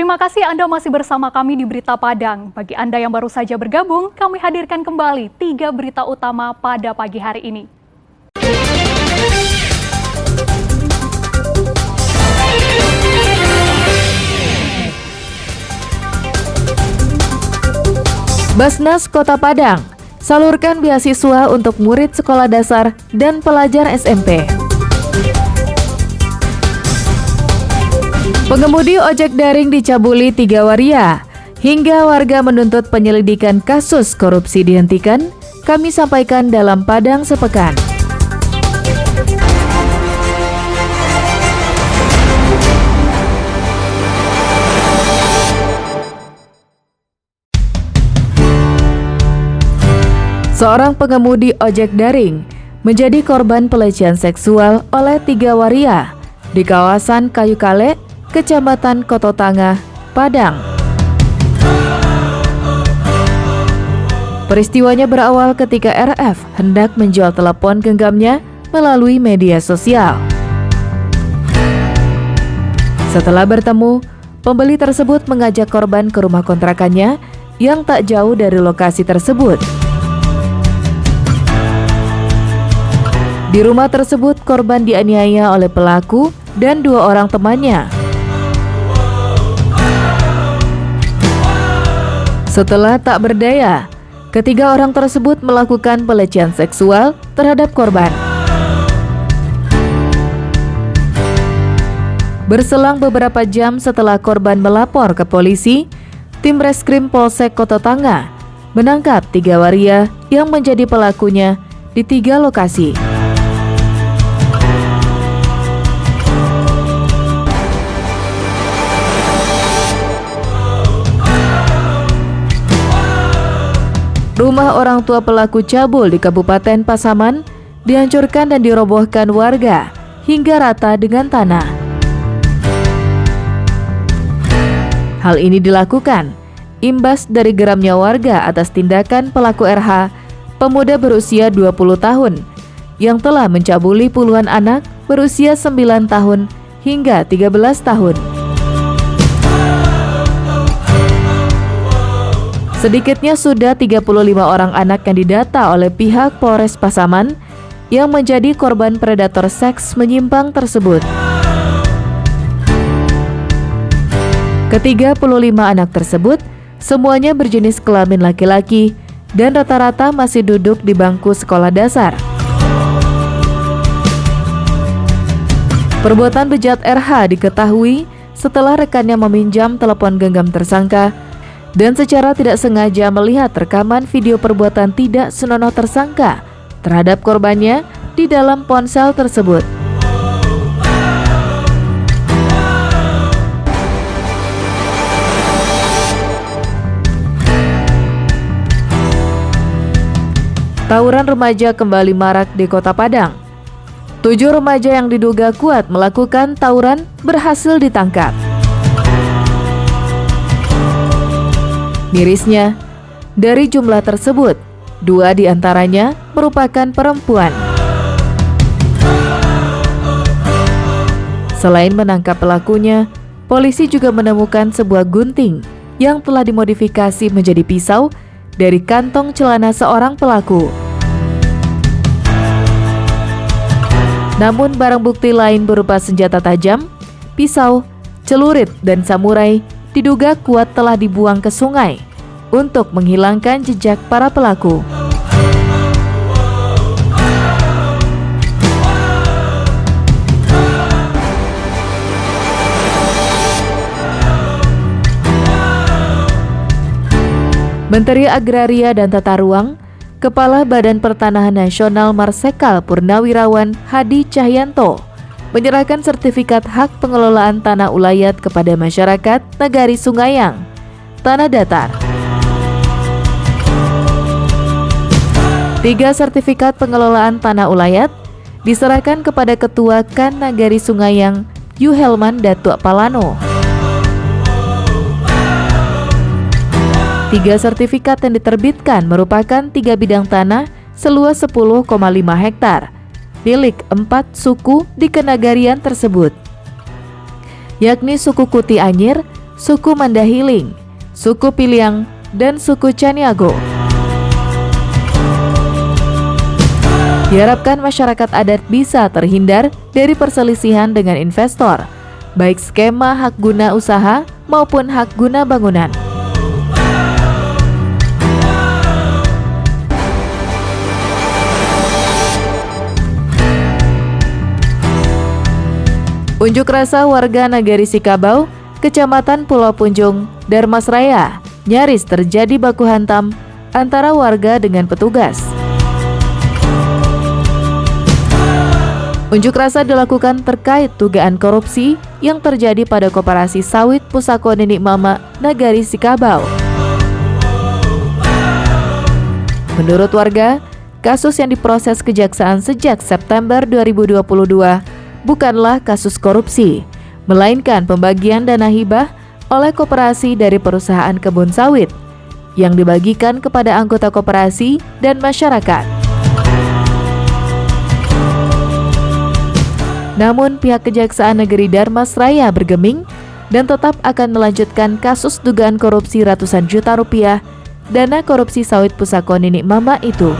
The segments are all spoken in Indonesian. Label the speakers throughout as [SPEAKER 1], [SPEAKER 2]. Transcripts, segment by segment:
[SPEAKER 1] Terima kasih Anda masih bersama kami di Berita Padang. Bagi Anda yang baru saja bergabung, kami hadirkan kembali 3 berita utama pada pagi hari ini.
[SPEAKER 2] Basnas Kota Padang salurkan beasiswa untuk murid sekolah dasar dan pelajar SMP. Pengemudi ojek daring dicabuli 3 waria, hingga warga menuntut penyelidikan kasus korupsi dihentikan, kami sampaikan dalam Padang Sepekan. Seorang pengemudi ojek daring menjadi korban pelecehan seksual oleh 3 waria di kawasan Kayu Kale, Kecamatan Kototanga, Padang. Peristiwanya berawal ketika RF hendak menjual telepon genggamnya melalui media sosial. Setelah bertemu, pembeli tersebut mengajak korban ke rumah kontrakannya yang tak jauh dari lokasi tersebut. Di rumah tersebut, korban dianiaya oleh pelaku dan 2 orang temannya. Setelah tak berdaya, ketiga orang tersebut melakukan pelecehan seksual terhadap korban. Berselang beberapa jam setelah korban melapor ke polisi, tim Reskrim Polsek Kototanga menangkap 3 waria yang menjadi pelakunya di 3 lokasi. Rumah orang tua pelaku cabul di Kabupaten Pasaman dihancurkan dan dirobohkan warga hingga rata dengan tanah. Hal ini dilakukan imbas dari geramnya warga atas tindakan pelaku RH, pemuda berusia 20 tahun, yang telah mencabuli puluhan anak berusia 9 tahun hingga 13 tahun. Sedikitnya sudah 35 orang anak yang didata oleh pihak Polres Pasaman yang menjadi korban predator seks menyimpang tersebut. Ke-35 anak tersebut semuanya berjenis kelamin laki-laki dan rata-rata masih duduk di bangku sekolah dasar. Perbuatan bejat RH diketahui setelah rekannya meminjam telepon genggam tersangka dan secara tidak sengaja melihat rekaman video perbuatan tidak senonoh tersangka terhadap korbannya di dalam ponsel tersebut. Tawuran remaja kembali marak di Kota Padang. 7 remaja yang diduga kuat melakukan tawuran berhasil ditangkap. Mirisnya, dari jumlah tersebut, 2 diantaranya merupakan perempuan. Selain menangkap pelakunya, polisi juga menemukan sebuah gunting yang telah dimodifikasi menjadi pisau dari kantong celana seorang pelaku. Namun barang bukti lain berupa senjata tajam, pisau, celurit, dan samurai diduga kuat telah dibuang ke sungai untuk menghilangkan jejak para pelaku. Menteri Agraria dan Tata Ruang, Kepala Badan Pertanahan Nasional Marsekal Purnawirawan Hadi Cahyanto menyerahkan sertifikat hak pengelolaan tanah ulayat kepada masyarakat Nagari Sungayang, Tanah Datar. 3 sertifikat pengelolaan tanah ulayat diserahkan kepada Ketua KAN Nagari Sungayang, Yuhelman Datuk Palano. 3 sertifikat yang diterbitkan merupakan 3 bidang tanah seluas 10,5 hektar milik 4 suku di kenagarian tersebut, yakni suku Kuti Anyir, suku Mandahiling, suku Piliang, dan suku Caniago. Diharapkan masyarakat adat bisa terhindar dari perselisihan dengan investor, baik skema hak guna usaha maupun hak guna bangunan. Unjuk rasa warga Nagari Sikabau, Kecamatan Pulau Punjung, Darmasraya, nyaris terjadi baku hantam antara warga dengan petugas. Unjuk rasa dilakukan terkait dugaan korupsi yang terjadi pada Koperasi Sawit Pusako Nenek Mama Nagari Sikabau. Menurut warga, kasus yang diproses Kejaksaan sejak September 2022 bukanlah kasus korupsi, melainkan pembagian dana hibah oleh koperasi dari perusahaan kebun sawit yang dibagikan kepada anggota koperasi dan masyarakat. Namun pihak Kejaksaan Negeri Darmasraya bergeming dan tetap akan melanjutkan kasus dugaan korupsi ratusan juta rupiah dana korupsi sawit Pusako Nenek Mama itu.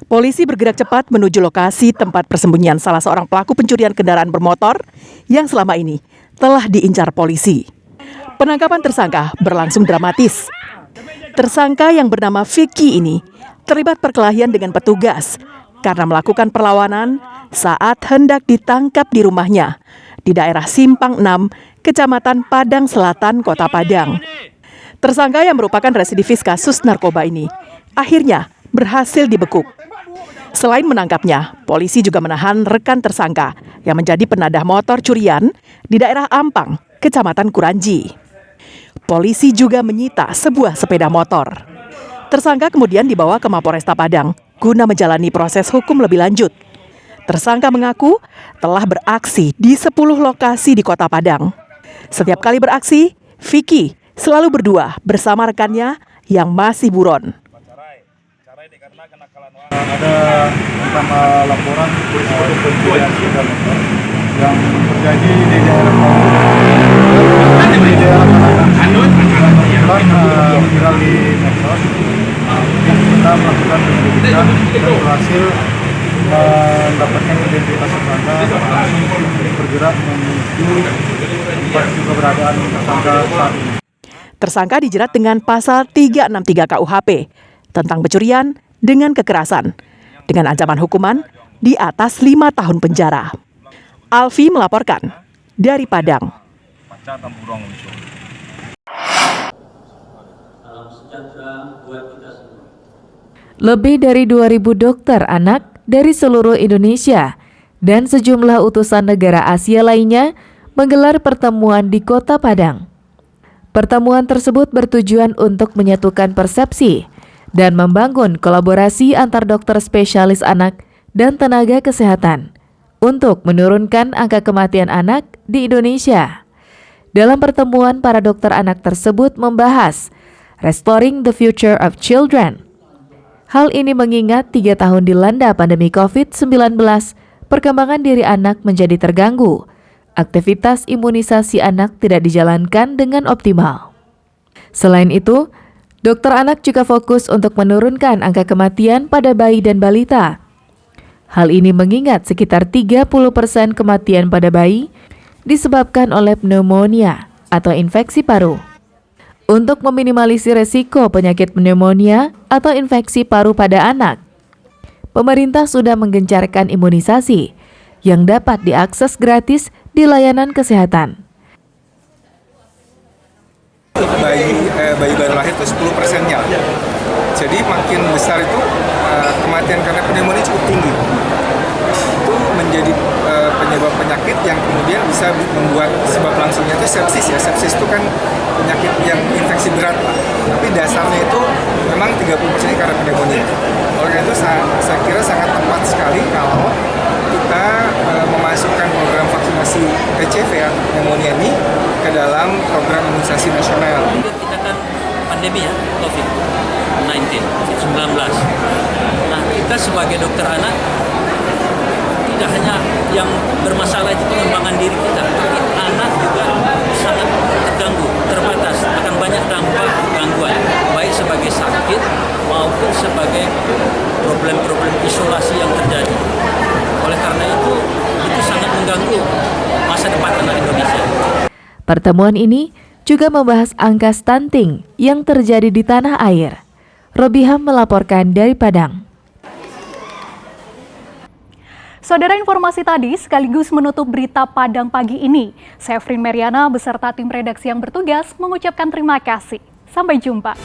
[SPEAKER 3] Polisi bergerak cepat menuju lokasi tempat persembunyian salah seorang pelaku pencurian kendaraan bermotor yang selama ini telah diincar polisi. Penangkapan tersangka berlangsung dramatis. Tersangka yang bernama Vicky ini terlibat perkelahian dengan petugas karena melakukan perlawanan saat hendak ditangkap di rumahnya di daerah Simpang 6, Kecamatan Padang Selatan, Kota Padang. Tersangka yang merupakan residivis kasus narkoba ini akhirnya berhasil dibekuk. Selain menangkapnya, polisi juga menahan rekan tersangka yang menjadi penadah motor curian di daerah Ampang, Kecamatan Kuranji. Polisi juga menyita sebuah sepeda motor. Tersangka kemudian dibawa ke Mapolresta Padang guna menjalani proses hukum lebih lanjut. Tersangka mengaku telah beraksi di 10 lokasi di Kota Padang. Setiap kali beraksi, Vicky selalu berdua bersama rekannya yang masih buron.
[SPEAKER 4] Ada beberapa laporan pencurian sepeda motor yang terjadi di daerah kebetulan viral di medsos. Kita melakukan penyelidikan dan berhasil mendapatkan identitas tersangka, langsung bergerak menuju tempat keberadaan tersangka saat ini.
[SPEAKER 3] Tersangka dijerat dengan pasal 363 KUHP tentang pencurian dengan kekerasan, dengan ancaman hukuman di atas 5 tahun penjara. Alfi melaporkan dari Padang.
[SPEAKER 2] Lebih dari 2.000 dokter anak dari seluruh Indonesia dan sejumlah utusan negara Asia lainnya menggelar pertemuan di Kota Padang. Pertemuan tersebut bertujuan untuk menyatukan persepsi dan membangun kolaborasi antar dokter spesialis anak dan tenaga kesehatan untuk menurunkan angka kematian anak di Indonesia. Dalam pertemuan, para dokter anak tersebut membahas Restoring the Future of Children. Hal ini mengingat 3 tahun dilanda pandemi COVID-19, perkembangan diri anak menjadi terganggu. Aktivitas imunisasi anak tidak dijalankan dengan optimal. Selain itu, dokter anak juga fokus untuk menurunkan angka kematian pada bayi dan balita. Hal ini mengingat sekitar 30% kematian pada bayi disebabkan oleh pneumonia atau infeksi paru. Untuk meminimalisir resiko penyakit pneumonia atau infeksi paru pada anak, pemerintah sudah menggencarkan imunisasi yang dapat diakses gratis di layanan kesehatan.
[SPEAKER 5] Bayi baru lahir itu 10%-nya. Jadi makin besar itu kematian karena pneumonia cukup tinggi. Itu menjadi penyebab penyakit yang kemudian bisa membuat sebab langsungnya itu sepsis ya. Sepsis itu kan penyakit yang infeksi berat lah. Tapi dasarnya itu memang 30% karena pneumonia. Oleh itu saya kira sangat tepat sekali kalau kita memasukkan program vaksinasi PCV atau pneumonia ini ke dalam program imunisasi nasional.
[SPEAKER 6] Kita kan pandemi ya, COVID-19. Nah, kita sebagai dokter anak tidak hanya yang bermasalah itu pengembangan diri kita, tapi anak juga sangat terganggu, terbatas, akan banyak dampak gangguan, baik sebagai sakit maupun sebagai problem-problem isolasi yang terjadi. Oleh karena itu sangat mengganggu masa depan anak Indonesia.
[SPEAKER 2] Pertemuan ini juga membahas angka stunting yang terjadi di tanah air. Robiham melaporkan dari Padang.
[SPEAKER 1] Saudara, informasi tadi sekaligus menutup berita Padang pagi ini. Saya Frin Meriana beserta tim redaksi yang bertugas mengucapkan terima kasih. Sampai jumpa.